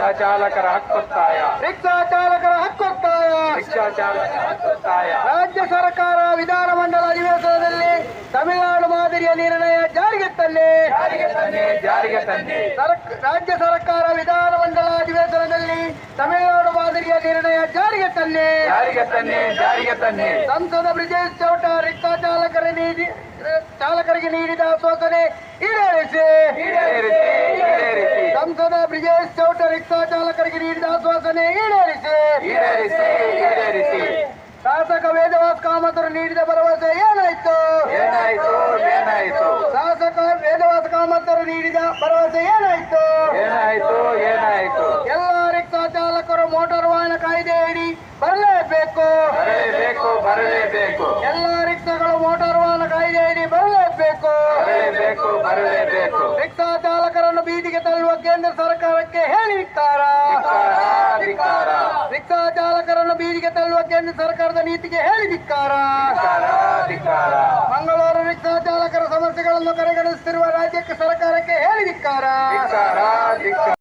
Rickshaw ಚಾಲಕರ ಹಕ್ಕೊತ್ತಾಯ. Rickshaw ಚಾಲಕರ ಹಕ್ಕೊತ್ತಾಯ. Rickshaw ಚಾಲಕರ ಹಕ್ಕೊತ್ತಾಯ. ರಾಜ್ಯ ಸರ್ಕಾರ ವಿಧಾನಮಂಡಲ ಅಧಿವೇಶನದಲ್ಲಿ ತಮಿಳುನಾಡು ಮಾದರಿಯ ನಿರ್ಣಯ ಜಾರಿಗೆ ತನ್ನಿ. ಜಾರಿಗೆ ತನ್ನಿ. ರಾಜ್ಯ ಸರ್ಕಾರ ವಿಧಾನಮಂಡಲ ಅಧಿವೇಶನದಲ್ಲಿ ತಮಿಳುನಾಡು ಮಾದರಿಯ ನಿರ್ಣಯ ಜಾರಿಗೆ ತನ್ನಿ. ಜಾರಿಗೆ ತನ್ನಿ. ಸಂಸದ ಬ್ರಿಜೇಶ್ ಚೌಟ ರಿಕ್ಷಾ ಚಾಲಕರಿಗೆ ನೀಡಿದ ಆಶ್ವಾಸನೆ ಈಡೇರಿಸಿ. ಸಂಸದ ಬ್ರಿಜೇಶ್ ಚೌಟ ರಿಕ್ಷಾ ಚಾಲಕರಿಗೆ ನೀಡಿದ ಆಶ್ವಾಸನೆ ಈಡೇರಿಸಿ. ಶಾಸಕ ವೇದವಾಸ್ ಕಾಮತರು ನೀಡಿದ ಭರವಸೆ ಏನಾಯ್ತು? ಶಾಸಕ ವೇದವಾಸ್ ಕಾಮತರು ನೀಡಿದ ಭರವಸೆ ಏನಾಯ್ತು? ಎಲ್ಲ ರಿಕ್ಷಾ ಚಾಲಕರು ಮೋಟಾರ್ ವಾಹನ ಕಾಯ್ದೆಯಡಿ ಬರಲೇಬೇಕು. ಎಲ್ಲ ರಿಕ್ಷಾಗಳು ಮೋಟಾರ್ ವಾಹನ ಕಾಯ್ದೆಯಡಿ ಬರಲೇಬೇಕು. ರಿಕ್ಷಾ ಚಾಲಕರನ್ನು ಬೀದಿಗೆ ತಳ್ಳುವ ಕೇಂದ್ರ ಸರ್ಕಾರಕ್ಕೆ ಹೇಳಿ ಧಿಕ್ಕಾರ. ರಿಕ್ಷಾ ಚಾಲಕರನ್ನು ಬೀದಿಗೆ ತಳ್ಳುವ ಕೇಂದ್ರ ಸರ್ಕಾರದ ನೀತಿಗೆ ಹೇಳಿ ಧಿಕ್ಕಾರ. ಮಂಗಳೂರು ರಿಕ್ಷಾ ಚಾಲಕರ ಸಮಸ್ಯೆಗಳನ್ನು ಕಡೆಗಣಿಸುತ್ತಿರುವ ರಾಜ್ಯಕ್ಕೆ ಸರ್ಕಾರಕ್ಕೆ ಹೇಳಿ ಧಿಕ್ಕಾರ.